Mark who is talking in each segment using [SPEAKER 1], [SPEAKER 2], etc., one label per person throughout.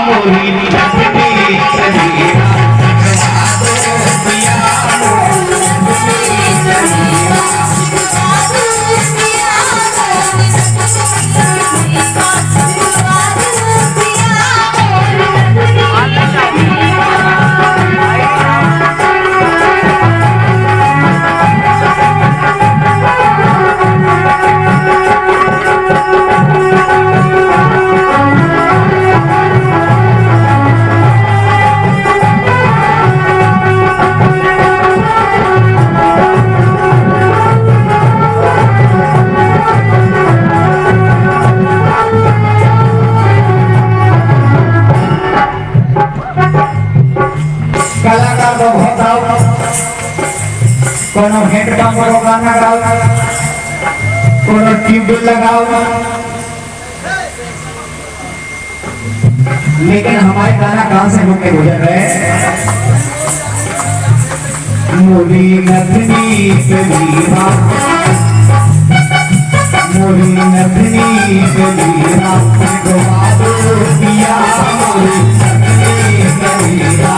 [SPEAKER 1] मोरी नंदनी कलीरा कलाकार को बहुत आओ कोनो हेडपंप को गाना गाओ कोनो ट्यूबवेल लगाओ लेकिन हमारे गाना कहां से होके गुजर रहे मोरी नथनी कलीरा मोरी नथनी कलीरा गोवादो पिया मोरी नथनी कलीरा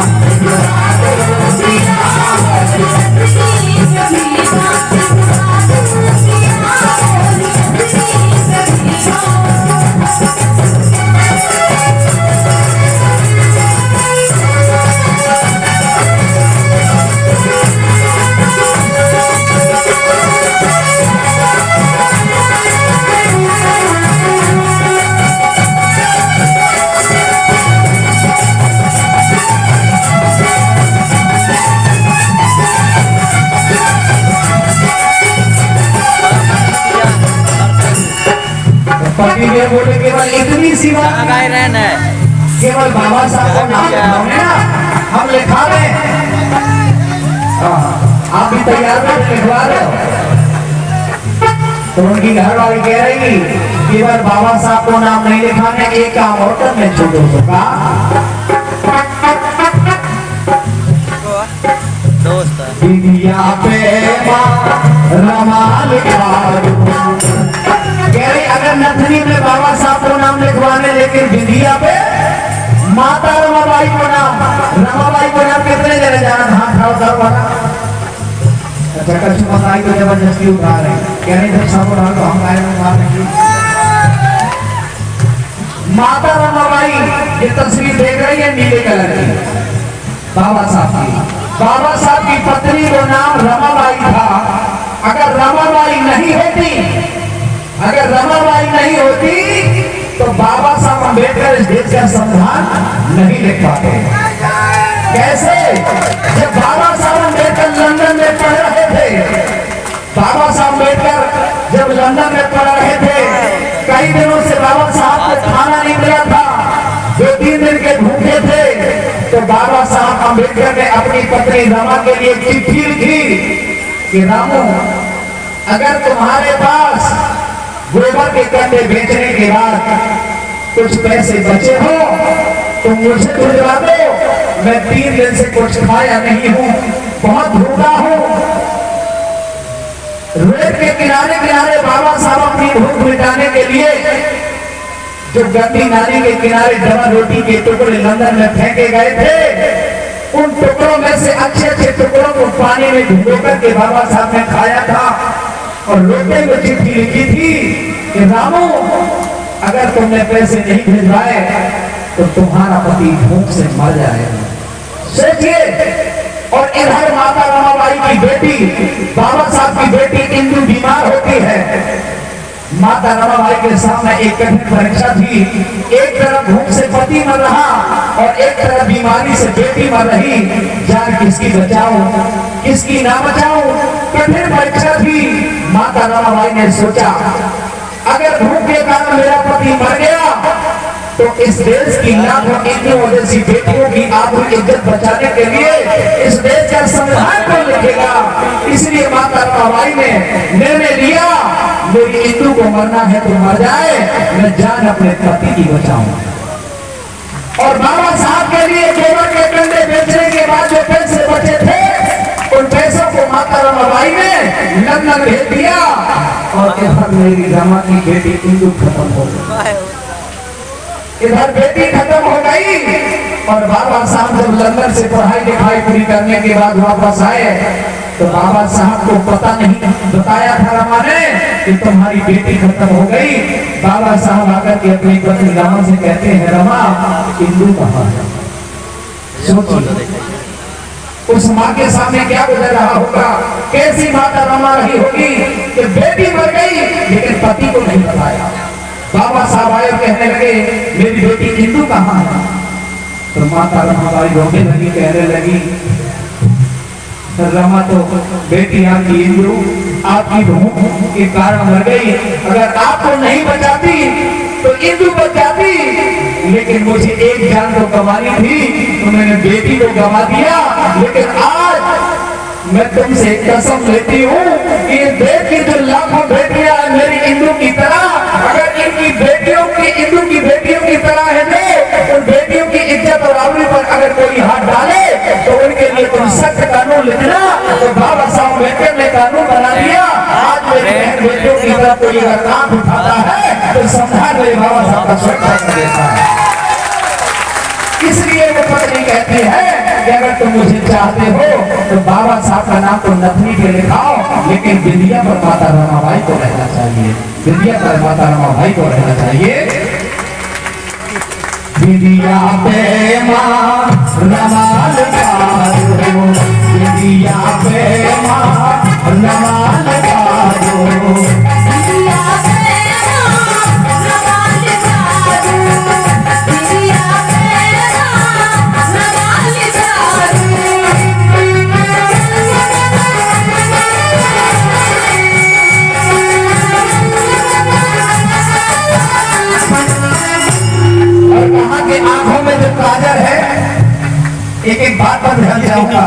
[SPEAKER 1] पति बोले केवल इतनी सी बात केवल बाबा साहब को नाम लिखाओगे ना हम लिखा रहे आप भी तैयार कर लिखवा रहे हो तो उनकी घर वाली कह रही केवल बाबा साहब को नाम नहीं लिखाने एक काम और करने छोड़ो तो का दीदिया पे रमा लिखा अगर नथनी में बाबा साहब को नाम लिखवाने लेकिन बिंदिया पे माता रमाबाई को नाम कितने जने जाना हाथ खाओ साहब वाला अच्छा कछु बताई तो जबरदस्ती उठा रहे कह रहे जब साहब उठा तो हम गाय में मार नहीं माता रमाबाई ये तस्वीर देख रही है नीले कलर की बाबा साहब की पत्नी को नाम रमाबाई था अगर रमाबाई नहीं होती तो बाबा साहब अम्बेडकर इस देश का संविधान नहीं लिख पाते कैसे जब बाबा साहब अम्बेडकर लंदन में पढ़ रहे थे कई दिनों से बाबा साहब को खाना नहीं मिला था 2-3 दिन के भूखे थे तो बाबा साहब अम्बेडकर ने अपनी पत्नी रमा के लिए चिट्ठी लिखी कि रामू अगर तुम्हारे पास गोबर के कंडे बेचने के बाद कुछ पैसे बचे हो तो मुझे भिजवा दो मैं 3 दिन से कुछ खाया नहीं हूँ बहुत भूखा हूँ रोड के किनारे बाबा साहब अपनी भूख मिटाने के लिए जो गंदी नाली के किनारे डबल रोटी के टुकड़े लंदन में फेंके गए थे उन टुकड़ों में से अच्छे टुकड़ों को पानी में भिगो करके बाबा साहब ने खाया था और रोते हुए चिट्ठी लिखी थी कि रामू अगर तुमने पैसे नहीं भिजवाए तो तुम्हारा पति भूख से मर जाएगा सोचिए और इधर माता रमाबाई की बेटी बाबा साहब की बेटी इंदु बीमार होती है माता रमाबाई के सामने एक कठिन परीक्षा थी एक तरफ भूख से पति मर रहा और एक तरफ बीमारी से बेटी मर रही जान किसकी बचाऊं किसकी ना बचाऊं कठिन परीक्षा थी माता रमाबाई ने सोचा अगर भूख के कारण मेरा पति मर गया तो इस देश की लाखों इंद्रों जैसी बेटियों की आबरू इज्जत बचाने के लिए इस देश का संविधान को लिखेगा इसलिए माता रमाबाई ने निर्णय लिया मेरी इंदु को मरना है तो मर जाए मैं जान अपने पति की बचाऊं और बाबा साहब के लिए गोबर के कंडे बेचने के बाद जो पैसे बचे थे उन पैसों को माता रमाबाई ने लंदन भेज दिया और इधर मेरी रमा की बेटी इंदु खत्म हो गई इधर बेटी खत्म हो गई और बाबा साहब जब लंदन से पढ़ाई लिखाई पूरी करने के बाद वापस आए तो बाबा साहब को पता नहीं बताया था रमा ने कि तुम्हारी बेटी खत्म हो गई। बाबा साहब आकर के अपनी पत्नी रमा से कहते हैं रमा इंदु कहाँ है? सोचिए उस माँ के सामने क्या गुजर रहा होगा, कैसी माता रमा रही होगी कि बेटी मर गई लेकिन पति को नहीं बताया। बाबा साहब आए कहने लगे मेरी बेटी इंदु कहाँ है? तो माता रमाबाई रोने लगी, कहने लगी रमा तो बेटी आपकी इंदु आपकी भूख के कारण मर गई, अगर आपको नहीं बचाती तो इंदु बचाती, लेकिन मुझे एक जान तो गंवानी थी तो मैंने बेटी को गंवा दिया। लेकिन आज मैं तुमसे कसम लेती हूँ कि ये देश की जो लाखों बेटियां मेरी इंदु की तरह, अगर इनकी बेटियों की इंदु की बेटियों की तरह है ने उन बेटियों की इज्जत और आबरू पर अगर कोई हाथ डाले तो उनके लिए तुम सख्त कानून लिखना। तो बाबा साहब अम्बेडकर ने कानून बना दिया, आज मेरी बहन बेटियों की तरफ कोई अगर काम उठाता है तो समझा मेरे बाबा साहब का सुरक्षा कर देता है। इसलिए वो पत्नी कहती है कि अगर तुम मुझे चाहते हो तो बाबा साहब का नाम तो नथनी पे लिखाओ, लेकिन विंध्या पर माता रमाबाई को रहना चाहिए, विंध्या पर माता रमाबाई को रहना चाहिए। विंध्या पे माँ रमाल कारो, विंध्या पे माँ रमाल कारो, विंध्या पे माँ रमाल कारो, विंध्या पे माँ रमाल कारो। और कहा कि आंखों में जो काजल है, एक एक बात पर ध्यान जाऊंगा।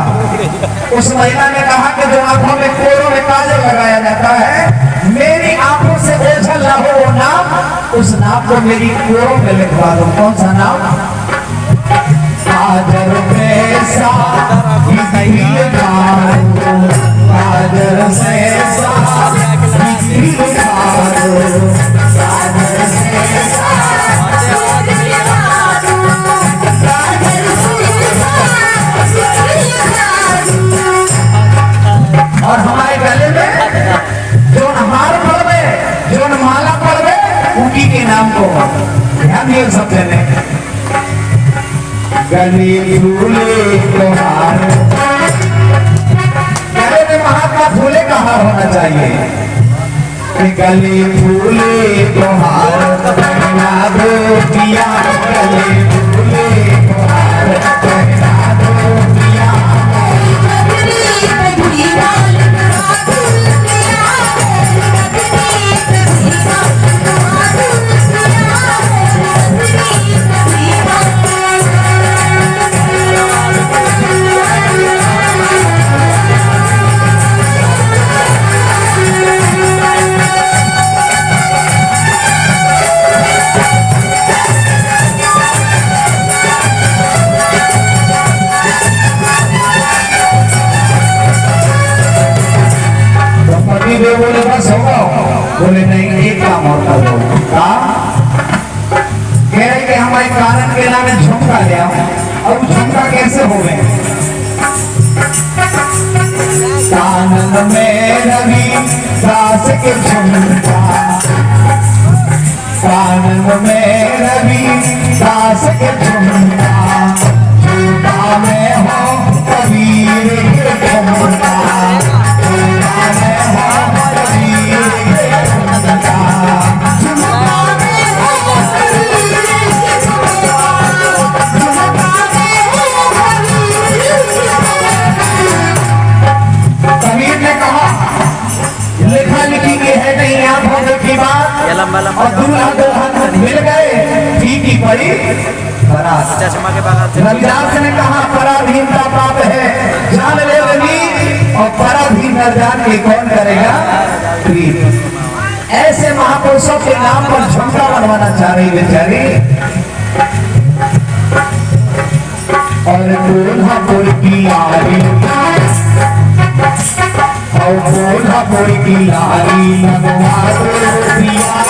[SPEAKER 1] उस महिला ने कहा कि जो आंखों में कोरों में काजल लगाया जाता है, मेरी आंखों से ओझल ना हो वो नाम, उस नाम को मेरी कोरों में लिखवा दो। कौन सा नाम? काजल पैसा काजल से और हमारे गले में जो हार पड़े, जो माला पड़े, उनकी के नाम को ध्यान दिए सब जने। गले फूले को हार, गले में महात्मा फूले का हार होना चाहिए। गले फूले को हार पहना दो पिया, गले फूले को हार पहना दो पिया। बोले बस होगा, बोले नहीं एक काम और कर दो। कह रहे कि हमारे कारण के नाम में झुमका ले आओ, और झुमका कैसे हो गए? कानन में रवि दास के झुमका, कानन में रवि दास के झुमका, झुमका में हो कबीर के झुमका, और दूल्हा दुल्हन मिल गए, ठीक ही पड़ी बारात। रविदास ने कहा पराधीनता पाप है, जान ले रवि, और पराधीन न जान के कौन करेगा प्रीत। ऐसे महापुरुषों के नाम पर झुमका बनवाना चाह रही बेचारी। और कोल्हापुर की लारी, और कोल्हापुर की लारी लगवा दो पिया।